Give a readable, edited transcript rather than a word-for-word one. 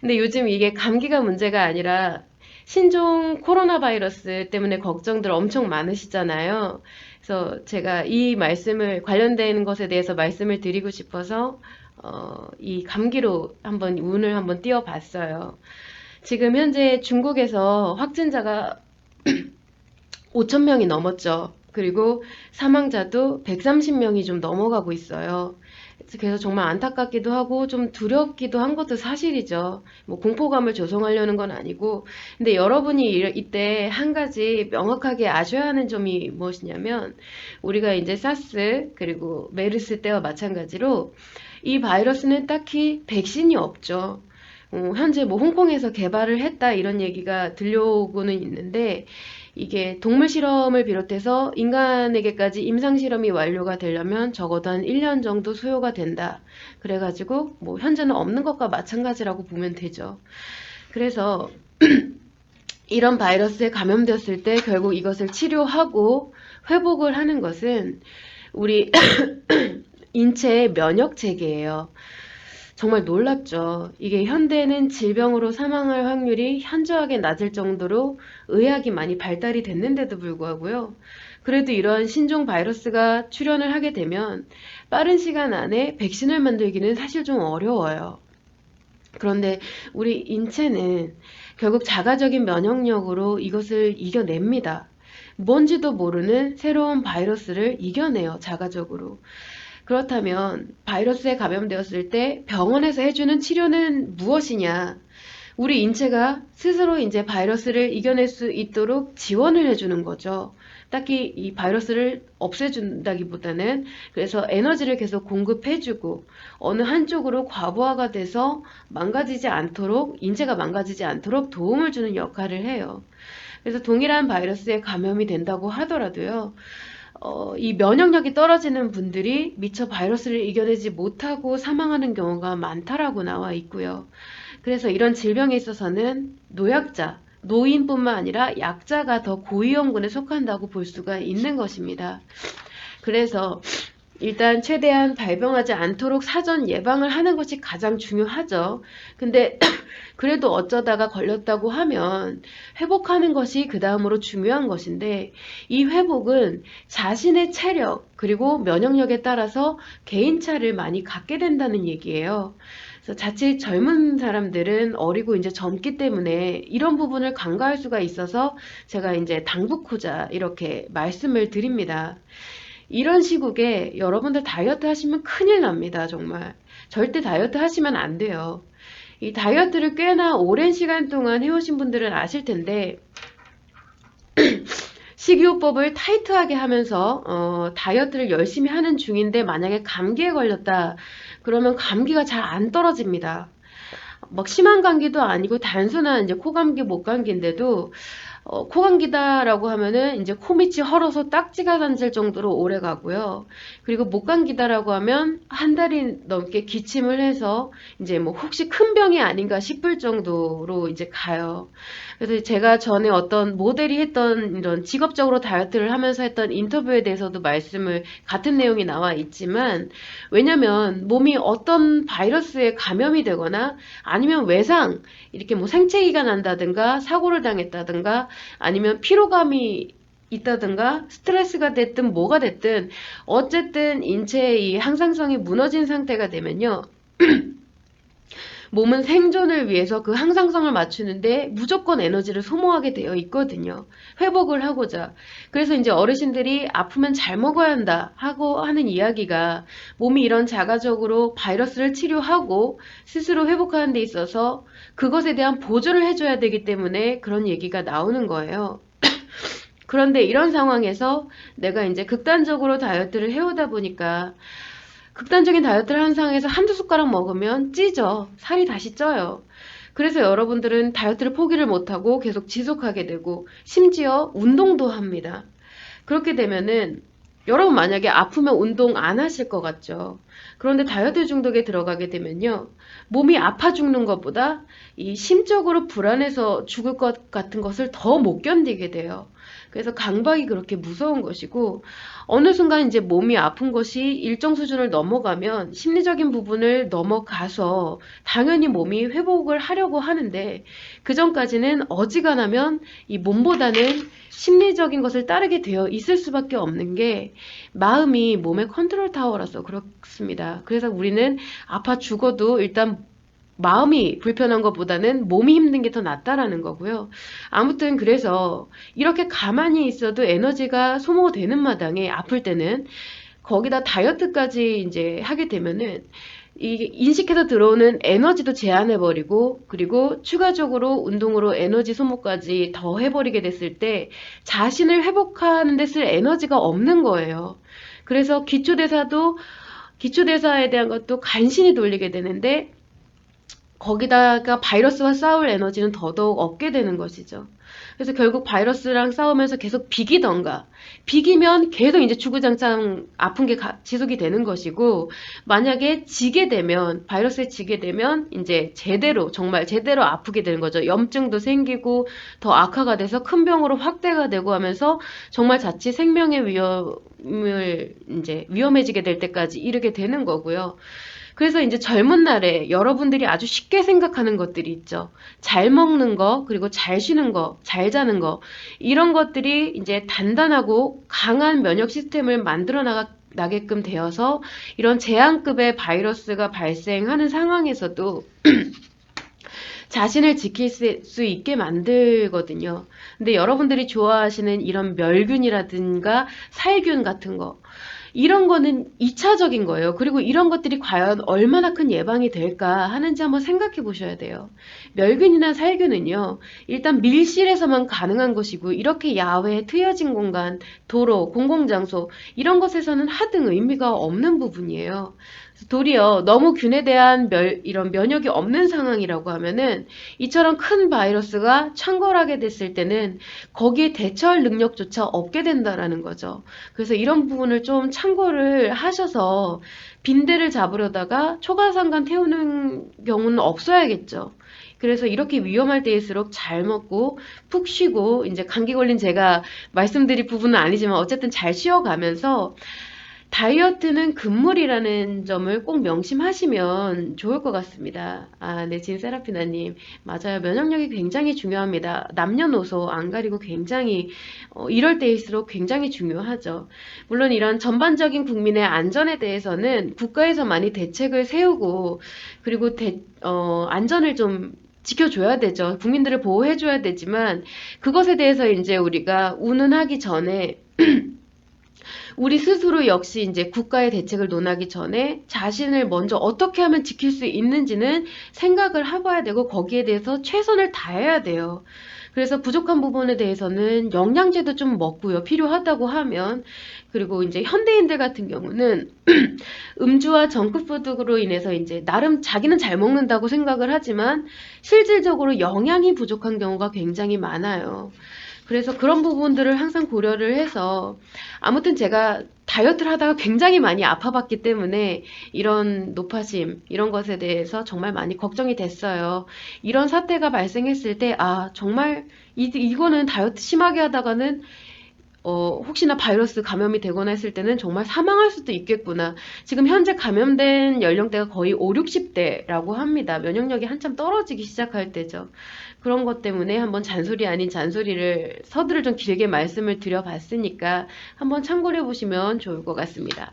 근데 요즘 이게 감기가 문제가 아니라 신종 코로나 바이러스 때문에 걱정들 엄청 많으시잖아요. 그래서 제가 이 말씀을 관련된 것에 대해서 말씀을 드리고 싶어서 이 감기로 한번 운을 한번 띄워봤어요. 지금 현재 중국에서 확진자가 5천 명이 넘었죠. 그리고 사망자도 130명이 좀 넘어가고 있어요. 그래서 정말 안타깝기도 하고 좀 두렵기도 한 것도 사실이죠. 뭐 공포감을 조성하려는 건 아니고. 근데 여러분이 이때 한 가지 명확하게 아셔야 하는 점이 무엇이냐면 우리가 이제 사스 그리고 메르스 때와 마찬가지로 이 바이러스는 딱히 백신이 없죠. 현재 뭐 홍콩에서 개발을 했다 이런 얘기가 들려오고는 있는데 이게 동물 실험을 비롯해서 인간에게까지 임상 실험이 완료가 되려면 적어도 한 1년 정도 소요가 된다. 그래가지고 뭐 현재는 없는 것과 마찬가지라고 보면 되죠. 그래서 이런 바이러스에 감염되었을 때 결국 이것을 치료하고 회복을 하는 것은 우리 인체의 면역 체계예요. 정말 놀랍죠. 이게 현대는 질병으로 사망할 확률이 현저하게 낮을 정도로 의학이 많이 발달이 됐는데도 불구하고요. 그래도 이런 신종 바이러스가 출현을 하게 되면 빠른 시간 안에 백신을 만들기는 사실 좀 어려워요. 그런데 우리 인체는 결국 자가적인 면역력으로 이것을 이겨냅니다. 뭔지도 모르는 새로운 바이러스를 이겨내요, 자가적으로. 그렇다면 바이러스에 감염되었을 때 병원에서 해주는 치료는 무엇이냐? 우리 인체가 스스로 이제 바이러스를 이겨낼 수 있도록 지원을 해주는 거죠. 딱히 이 바이러스를 없애준다기보다는 그래서 에너지를 계속 공급해주고 어느 한쪽으로 과부하가 돼서 망가지지 않도록 인체가 망가지지 않도록 도움을 주는 역할을 해요. 그래서 동일한 바이러스에 감염이 된다고 하더라도요. 이 면역력이 떨어지는 분들이 미처 바이러스를 이겨내지 못하고 사망하는 경우가 많다라고 나와 있고요. 그래서 이런 질병에 있어서는 노약자, 노인뿐만 아니라 약자가 더 고위험군에 속한다고 볼 수가 있는 것입니다. 그래서 일단 최대한 발병하지 않도록 사전 예방을 하는 것이 가장 중요하죠. 근데 그래도 어쩌다가 걸렸다고 하면 회복하는 것이 그 다음으로 중요한 것인데 이 회복은 자신의 체력 그리고 면역력에 따라서 개인차를 많이 갖게 된다는 얘기예요. 그래서 자칫 젊은 사람들은 어리고 이제 젊기 때문에 이런 부분을 간과할 수가 있어서 제가 이제 당부코자 이렇게 말씀을 드립니다. 이런 시국에 여러분들 다이어트 하시면 큰일 납니다, 정말. 절대 다이어트 하시면 안 돼요. 이 다이어트를 꽤나 오랜 시간 동안 해오신 분들은 아실 텐데, 식이요법을 타이트하게 하면서, 다이어트를 열심히 하는 중인데, 만약에 감기에 걸렸다, 그러면 감기가 잘 안 떨어집니다. 막 심한 감기도 아니고 단순한 이제 코감기, 목감기인데도 코감기다라고 하면은 이제 코밑이 헐어서 딱지가 단질 정도로 오래 가고요. 그리고 목감기다라고 하면 한 달이 넘게 기침을 해서 이제 뭐 혹시 큰 병이 아닌가 싶을 정도로 이제 가요. 그래서 제가 전에 어떤 모델이 했던 이런 직업적으로 다이어트를 하면서 했던 인터뷰에 대해서도 말씀을 같은 내용이 나와 있지만 왜냐면 몸이 어떤 바이러스에 감염이 되거나 아니면 외상 이렇게 뭐 생채기가 난다든가 사고를 당했다든가 아니면 피로감이 있다든가 스트레스가 됐든 뭐가 됐든 어쨌든 인체의 이 항상성이 무너진 상태가 되면요. 몸은 생존을 위해서 그 항상성을 맞추는데 무조건 에너지를 소모하게 되어 있거든요. 회복을 하고자. 그래서 이제 어르신들이 아프면 잘 먹어야 한다 하고 하는 이야기가 몸이 이런 자가적으로 바이러스를 치료하고 스스로 회복하는 데 있어서 그것에 대한 보조를 해줘야 되기 때문에 그런 얘기가 나오는 거예요. 그런데 이런 상황에서 내가 이제 극단적으로 다이어트를 해오다 보니까 극단적인 다이어트를 한 상황에서 한두 숟가락 먹으면 찌죠. 살이 다시 쪄요. 그래서 여러분들은 다이어트를 포기를 못하고 계속 지속하게 되고 심지어 운동도 합니다. 그렇게 되면은 여러분 만약에 아프면 운동 안 하실 것 같죠. 그런데 다이어트 중독에 들어가게 되면요. 몸이 아파 죽는 것보다 이 심적으로 불안해서 죽을 것 같은 것을 더 못 견디게 돼요. 그래서 강박이 그렇게 무서운 것이고, 어느 순간 이제 몸이 아픈 것이 일정 수준을 넘어가면 심리적인 부분을 넘어가서 당연히 몸이 회복을 하려고 하는데, 그 전까지는 어지간하면 이 몸보다는 심리적인 것을 따르게 되어 있을 수밖에 없는 게, 마음이 몸의 컨트롤 타워라서 그렇습니다. 그래서 우리는 아파 죽어도 일단 마음이 불편한 것보다는 몸이 힘든 게 더 낫다라는 거고요. 아무튼 그래서 이렇게 가만히 있어도 에너지가 소모되는 마당에 아플 때는, 거기다 다이어트까지 이제 하게 되면은 이 인식해서 들어오는 에너지도 제한해버리고, 그리고 추가적으로 운동으로 에너지 소모까지 더 해버리게 됐을 때 자신을 회복하는 데 쓸 에너지가 없는 거예요. 그래서 기초대사에 대한 것도 간신히 돌리게 되는데, 거기다가 바이러스와 싸울 에너지는 더더욱 얻게 되는 것이죠. 그래서 결국 바이러스랑 싸우면서 계속 비기던가, 비기면 계속 이제 주구장창 아픈 게 지속이 되는 것이고, 만약에 지게 되면, 바이러스에 지게 되면 이제 제대로, 정말 제대로 아프게 되는 거죠. 염증도 생기고 더 악화가 돼서 큰 병으로 확대가 되고 하면서 정말 자칫 생명의 위험을 이제 위험해지게 될 때까지 이르게 되는 거고요. 그래서 이제 젊은 날에 여러분들이 아주 쉽게 생각하는 것들이 있죠. 잘 먹는 거, 그리고 잘 쉬는 거, 잘 자는 거, 이런 것들이 이제 단단하고 강한 면역 시스템을 만들어 나게끔 되어서 이런 제한급의 바이러스가 발생하는 상황에서도 자신을 지킬 수 있게 만들거든요. 근데 여러분들이 좋아하시는 이런 멸균이라든가 살균 같은 거, 이런 거는 2차적인 거예요. 그리고 이런 것들이 과연 얼마나 큰 예방이 될까 하는지 한번 생각해 보셔야 돼요. 멸균이나 살균은요, 일단 밀실에서만 가능한 것이고, 이렇게 야외, 트여진 공간, 도로, 공공장소, 이런 것에서는 하등 의미가 없는 부분이에요. 도리어 너무 균에 대한 이런 면역이 없는 상황이라고 하면은, 이처럼 큰 바이러스가 창궐하게 됐을 때는 거기에 대처할 능력조차 없게 된다라는 거죠. 그래서 이런 부분을 좀 참고를 하셔서 빈대를 잡으려다가 초가상간 태우는 경우는 없어야겠죠. 그래서 이렇게 위험할 때일수록 잘 먹고 푹 쉬고, 이제 감기 걸린 제가 말씀드릴 부분은 아니지만 어쨌든 잘 쉬어가면서, 다이어트는 금물이라는 점을 꼭 명심하시면 좋을 것 같습니다. 아, 네, 진세라피나님. 맞아요. 면역력이 굉장히 중요합니다. 남녀노소 안 가리고 굉장히, 이럴 때일수록 굉장히 중요하죠. 물론 이런 전반적인 국민의 안전에 대해서는 국가에서 많이 대책을 세우고, 그리고 안전을 좀 지켜줘야 되죠. 국민들을 보호해줘야 되지만, 그것에 대해서 이제 우리가 운운하기 전에 우리 스스로 역시 이제 국가의 대책을 논하기 전에 자신을 먼저 어떻게 하면 지킬 수 있는지는 생각을 해봐야 되고, 거기에 대해서 최선을 다해야 돼요. 그래서 부족한 부분에 대해서는 영양제도 좀 먹고요. 필요하다고 하면. 그리고 이제 현대인들 같은 경우는 음주와 정크푸드로 인해서 이제 나름 자기는 잘 먹는다고 생각을 하지만 실질적으로 영양이 부족한 경우가 굉장히 많아요. 그래서 그런 부분들을 항상 고려를 해서, 아무튼 제가 다이어트를 하다가 굉장히 많이 아파봤기 때문에 이런 노파심, 이런 것에 대해서 정말 많이 걱정이 됐어요. 이런 사태가 발생했을 때, 아, 정말 이거는 다이어트 심하게 하다가는 혹시나 바이러스 감염이 되거나 했을 때는 정말 사망할 수도 있겠구나. 지금 현재 감염된 연령대가 거의 5, 60대라고 합니다. 면역력이 한참 떨어지기 시작할 때죠. 그런 것 때문에 한번 잔소리 아닌 잔소리를 서두를 좀 길게 말씀을 드려봤으니까 한번 참고를 해보시면 좋을 것 같습니다.